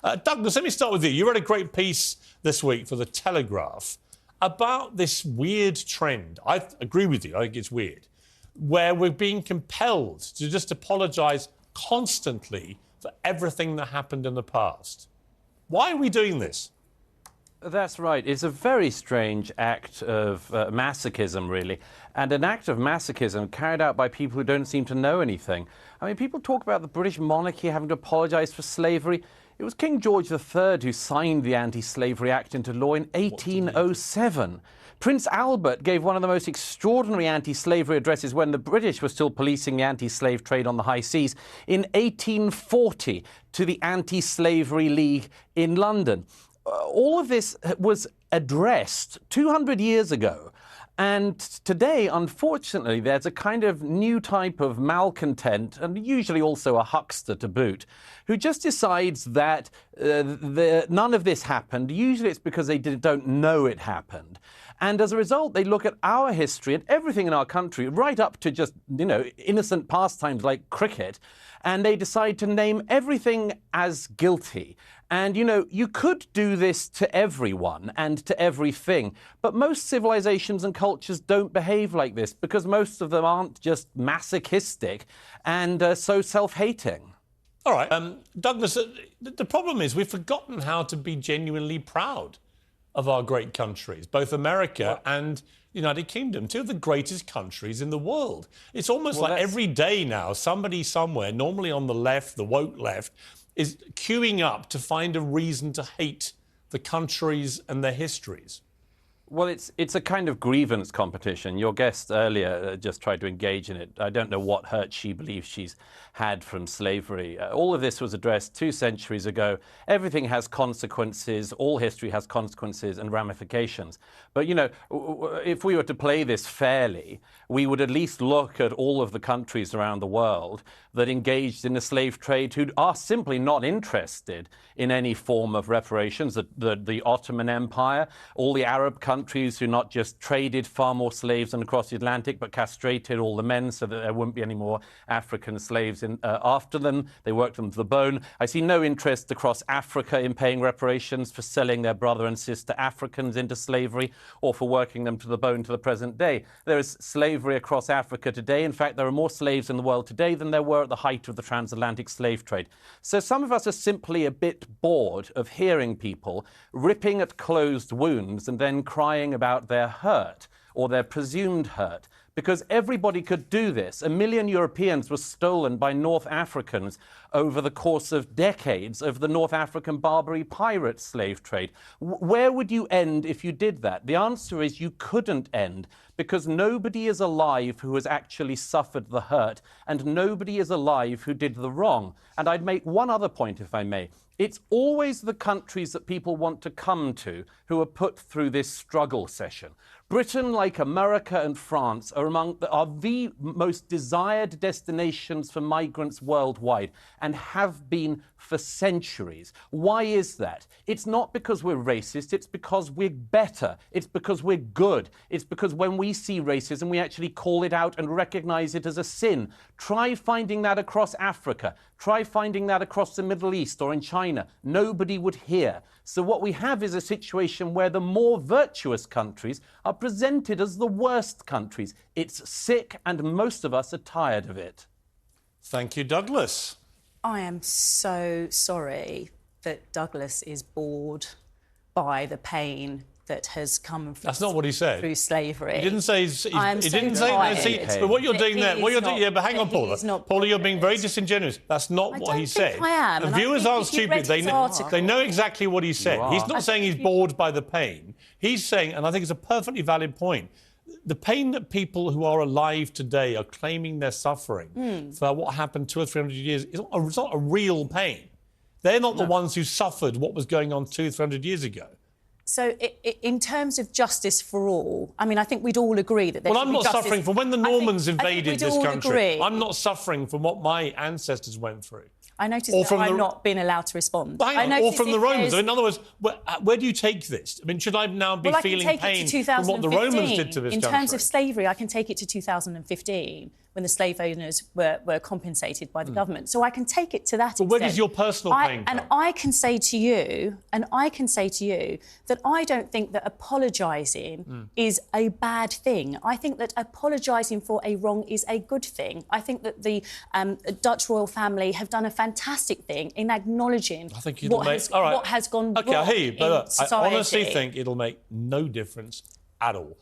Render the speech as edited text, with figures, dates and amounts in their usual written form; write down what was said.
Douglas, let me start with you. You wrote a great piece this week for The Telegraph about this weird trend. I agree with you. I think it's weird, where we're being compelled to just apologise constantly for everything that happened in the past. Why are we doing this? That's right. It's a very strange act of masochism, really, and an act of masochism carried out by people who don't seem to know anything. I mean, people talk about the British monarchy having to apologise for slavery. It was King George III who signed the Anti-Slavery Act into law in 1807. Prince Albert gave one of the most extraordinary anti-slavery addresses when the British were still policing the anti-slave trade on the high seas in 1840 to the Anti-Slavery League in London. All of this was addressed 200 years ago. And today, unfortunately, there's a kind of new type of malcontent, and usually also a huckster to boot, who just decides that none of this happened. Usually it's because they don't know it happened. And as a result, they look at our history and everything in our country, right up to just, innocent pastimes like cricket, and they decide to name everything as guilty. And, you could do this to everyone and to everything, but most civilizations and cultures don't behave like this because most of them aren't just masochistic and so self-hating. All right. Douglas, the problem is we've forgotten how to be genuinely proud of our great countries, both America and the United Kingdom, two of the greatest countries in the world. It's almost like every day now, somebody somewhere, normally on the left, the woke left, is queuing up to find a reason to hate the countries and their histories. Well, it's a kind of grievance competition. Your guest earlier just tried to engage in it. I don't know what hurt she believes she's had from slavery. All of this was addressed 2 centuries ago. Everything has consequences. All history has consequences and ramifications. But, if we were to play this fairly, we would at least look at all of the countries around the world that engaged in the slave trade who are simply not interested in any form of reparations. The Ottoman Empire, all the Arab countries who not just traded far more slaves than across the Atlantic, but castrated all the men so that there wouldn't be any more African slaves after them. They worked them to the bone. I see no interest across Africa in paying reparations for selling their brother and sister Africans into slavery or for working them to the bone to the present day. There is slavery across Africa today. In fact, there are more slaves in the world today than there were at the height of the transatlantic slave trade. So some of us are simply a bit bored of hearing people ripping at closed wounds and then crying about their hurt or their presumed hurt, because everybody could do this. 1 million Europeans were stolen by North Africans over the course of decades of the North African Barbary pirate slave trade. Where would you end if you did that? The answer is you couldn't end, because nobody is alive who has actually suffered the hurt, and nobody is alive who did the wrong. And I'd make one other point, if I may. It's always the countries that people want to come to who are put through this struggle session. Britain, like America and France, are the most desired destinations for migrants worldwide and have been for centuries. Why is that? It's not because we're racist, it's because we're better. It's because we're good. It's because when we see racism, we actually call it out and recognize it as a sin. Try finding that across Africa. Try finding that across the Middle East or in China. Nobody would hear. So what we have is a situation where the more virtuous countries are presented as the worst countries. It's sick, and most of us are tired of it. Thank you, Douglas. I am so sorry that Douglas is bored by the pain that has come from. That's not what he said. Through slavery. He didn't say. He didn't tired. say. But what you're doing there, yeah, but hang on, Paula. Paula, you're being very bothered. disingenuous. That's not what he said. I am. The And viewers aren't if you stupid. read his article- They know exactly what he said. He's not saying he's you- bored by the pain. He's saying, and I think it's a perfectly valid point, the pain that people who are alive today are claiming they're suffering for what happened 200 or 300 years, it's not a real pain. They're not the ones who suffered what was going on 200 or 300 years ago. So, in terms of justice for all, I mean, I think we'd all agree that there should be I'm not justice. suffering from when the Normans I think invaded we'd this all country. agree. I'm not suffering from what my ancestors went through. I noticed that I'm not being allowed to respond. Or from the Romans. In other words, where do you take this? I mean, should I now be feeling pain from what the Romans did to this country? In terms of slavery, I can take it to 2015. when the slave owners were compensated by the government. So I can take it to that extent. But where does your personal pain come? And I can say to you that I don't think that apologising is a bad thing. I think that apologising for a wrong is a good thing. I think that the Dutch royal family have done a fantastic thing in acknowledging what has gone wrong I hear you, but in I honestly society. think it'll make no difference at all.